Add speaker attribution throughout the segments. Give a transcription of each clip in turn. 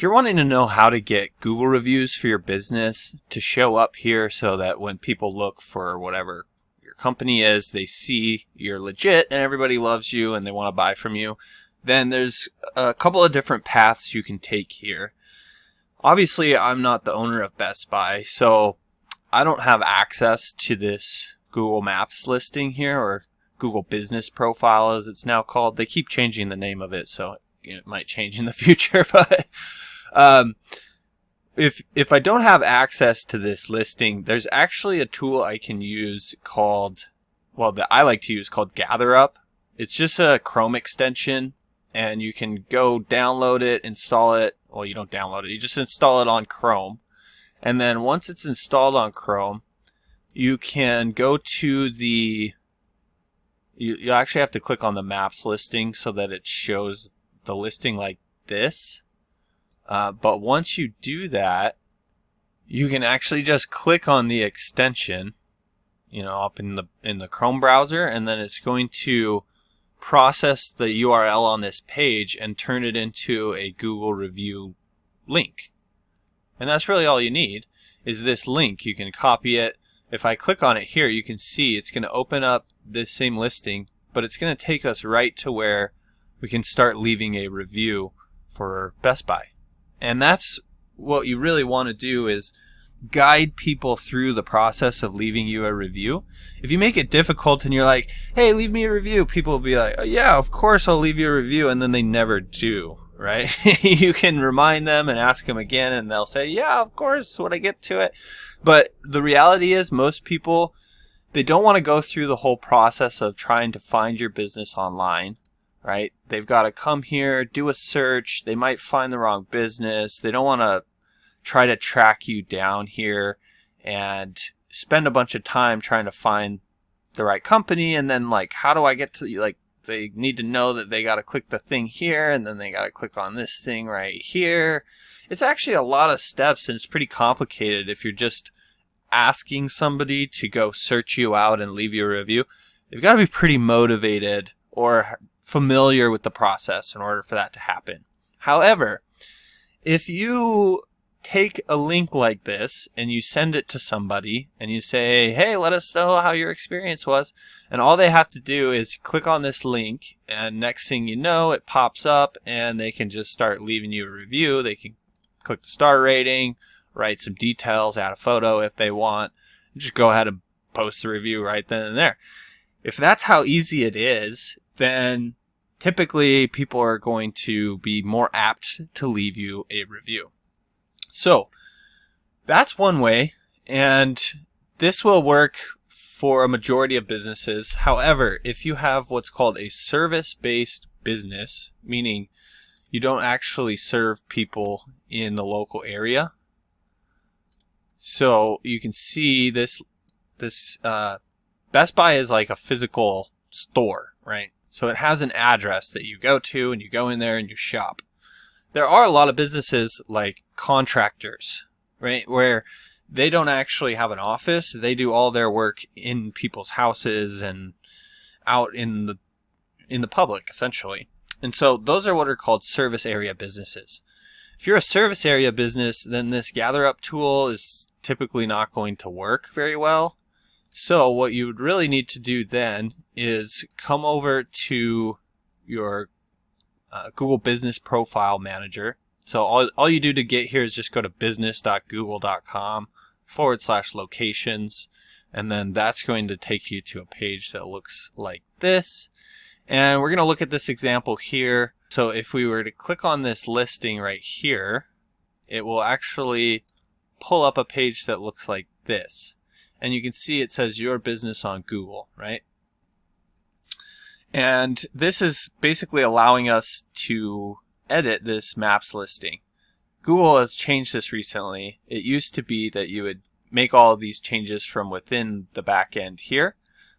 Speaker 1: you're wanting to know how to get Google reviews for your business to show up here so that when people look for whatever your company is, they see you're legit and everybody loves you and they want to buy from you, then there's a couple of different paths you can take here. Obviously, I'm not the owner of Best Buy, so I don't have access to this Google Maps listing here, or Google Business Profile as it's now called. They keep changing the name of it, so it might change in the future. But if I don't have access to this listing, there's actually a tool I can use called, that I like to use, called GatherUp. It's just a Chrome extension, and you can go download it, install it. Well, you don't download it. You just install it on Chrome. And then once it's installed on Chrome, you can go to you actually have to click on the maps listing so that it shows the listing like this. But once you do that, you can actually just click on the extension, up in the Chrome browser, and then it's going to process the URL on this page and turn it into a Google review link. And that's really all you need is this link. You can copy it. If I click on it here, you can see it's going to open up this same listing, but it's going to take us right to where we can start leaving a review for Best Buy. And that's what you really want to do, is guide people through the process of leaving you a review. If you make it difficult and you're like, hey, leave me a review, people will be like, oh, yeah, of course I'll leave you a review, and then they never do, right? You can remind them and ask them again, and they'll say, yeah, of course, when I get to it. But the reality is most people, they don't want to go through the whole process of trying to find your business online, right? They've got to come here, do a search. They might find the wrong business. They don't want to try to track you down here and spend a bunch of time trying to find the right company. And then, how do I get to you? They need to know that they got to click the thing here, and then they got to click on this thing right here. It's actually a lot of steps, and it's pretty complicated if you're just asking somebody to go search you out and leave you a review. They've got to be pretty motivated or familiar with the process in order for that to happen. However, if you take a link like this and you send it to somebody and you say, hey, let us know how your experience was, and all they have to do is click on this link, and next thing you know, it pops up and they can just start leaving you a review. They can click the star rating, write some details, add a photo if they want, just go ahead and post the review right then and there. If that's how easy it is, then typically people are going to be more apt to leave you a review. So that's one way, and this will work for a majority of businesses. However, if you have what's called a service-based business, meaning you don't actually serve people in the local area, so you can see this Best Buy is like a physical store, right? So it has an address that you go to, and you go in there and you shop. There are a lot of businesses like contractors, right, where they don't actually have an office. They do all their work in people's houses and out in the public, essentially. And so those are what are called service area businesses. If you're a service area business, then this GatherUp tool is typically not going to work very well. So what you would really need to do then is come over to your Google Business Profile Manager. So all you do to get here is just go to business.google.com/locations, and then that's going to take you to a page that looks like this. And we're going to look at this example here. So if we were to click on this listing right here, it will actually pull up a page that looks like this. And you can see it says your business on Google, right? And this is basically allowing us to edit this maps listing. Google has changed this recently. It used to be that you would make all of these changes from within the back end here,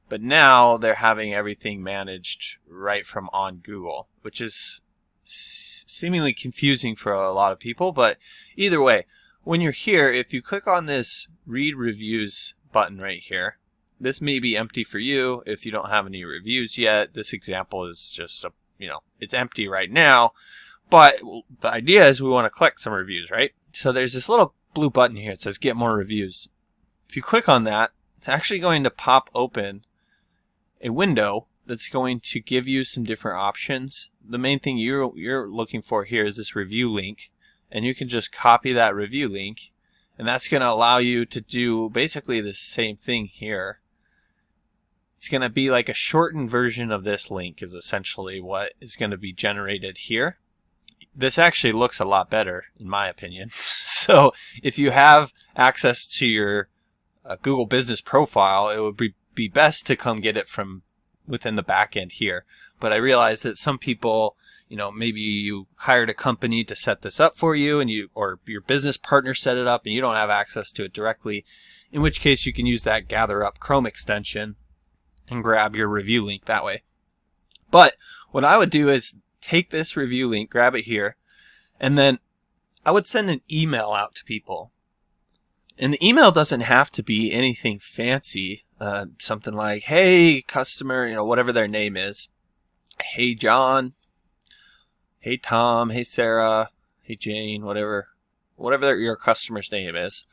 Speaker 1: but now they're having everything managed right from on Google, which is seemingly confusing for a lot of people. But either way, when you're here, if you click on this read reviews button right here, this may be empty for you if you don't have any reviews yet. This example is just it's empty right now. But the idea is we want to collect some reviews, right? So there's this little blue button here. It says get more reviews. If you click on that, it's actually going to pop open a window that's going to give you some different options. The main thing you're looking for here is this review link, and you can just copy that review link, and that's going to allow you to do basically the same thing here. It's going to be like a shortened version of this link is essentially what is going to be generated here. This actually looks a lot better in my opinion. So if you have access to your Google business profile, it would be best to come get it from within the back end here. But I realize that some people, maybe you hired a company to set this up for you, and or your business partner set it up and you don't have access to it directly, in which case you can use that GatherUp Chrome extension and grab your review link that way. But what I would do is take this review link, grab it here, and then I would send an email out to people. And the email doesn't have to be anything fancy. Something like, hey, customer, whatever their name is. Hey, John. Hey, Tom. Hey, Sarah. Hey, Jane. Whatever your customer's name is.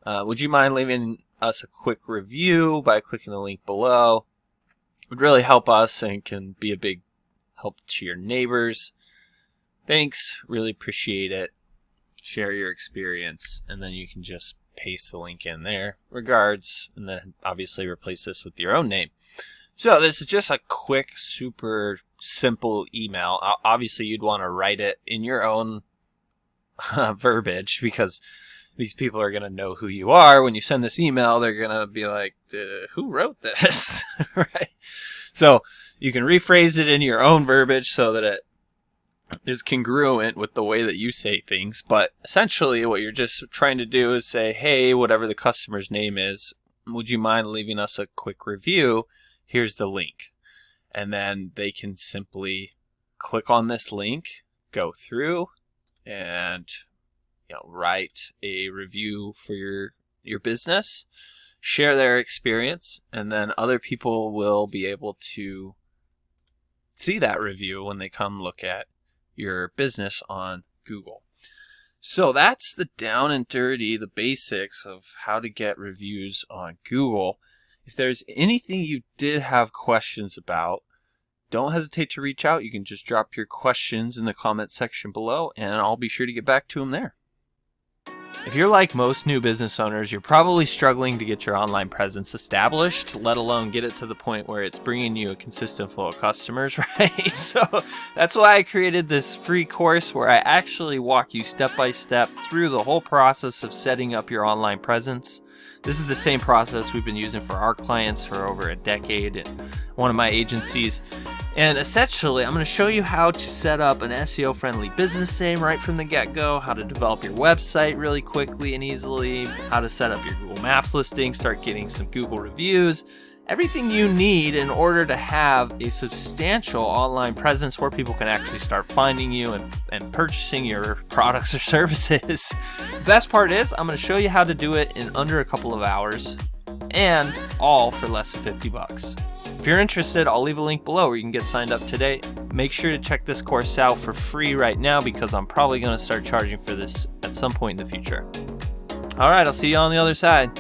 Speaker 1: Would you mind leaving us a quick review by clicking the link below? It would really help us and can be a big help to your neighbors. Thanks. Really appreciate it. Share your experience. And then you can just paste the link in there. Regards. And then obviously replace this with your own name. So this is just a quick, super simple email. Obviously you'd want to write it in your own verbiage, because these people are going to know who you are. When you send this email, they're going to be like, who wrote this? Right? So you can rephrase it in your own verbiage so that it is congruent with the way that you say things. But essentially what you're just trying to do is say, hey, whatever the customer's name is, would you mind leaving us a quick review? Here's the link. And then they can simply click on this link, go through, and write a review for your business, share their experience, and then other people will be able to see that review when they come look at your business on Google. So that's the down and dirty, the basics of how to get reviews on Google. If there's anything you did have questions about, don't hesitate to reach out. You can just drop your questions in the comment section below, and I'll be sure to get back to them there. If you're like most new business owners, you're probably struggling to get your online presence established, let alone get it to the point where it's bringing you a consistent flow of customers, right? So that's why I created this free course where I actually walk you step by step through the whole process of setting up your online presence. This is the same process we've been using for our clients for over a decade at one of my agencies. And essentially, I'm going to show you how to set up an SEO-friendly business name right from the get-go, how to develop your website really quickly and easily, how to set up your Google Maps listing, start getting some Google reviews, everything you need in order to have a substantial online presence where people can actually start finding you and purchasing your products or services. The best part is I'm going to show you how to do it in under a couple of hours, and all for less than 50 bucks. If you're interested, I'll leave a link below where you can get signed up today. Make sure to check this course out for free right now, because I'm probably going to start charging for this at some point in the future. All right, I'll see you on the other side.